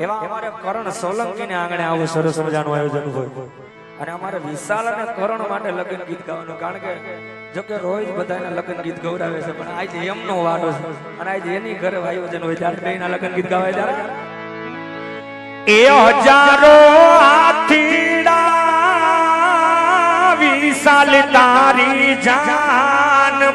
એવા અમારે કરણ સોલંકી ને આંગણે આવું સરસ મજાનું આયોજન હોય અને અમારે વિશાલ અને કરણ માટે લગ્ન ગીત ગાવાનું કારણ કે જો કે રોજ બધાના લગ્ન ગીત ગૌરાવે છે પણ આજે એમનો વાડો છે અને આજે એની ઘરે આયોજન હોય ત્યારે બેના લગ્ન ગીત ગાવાય ત્યારે એ હજારો હાથીડા વિશાલ તારી જાનમાં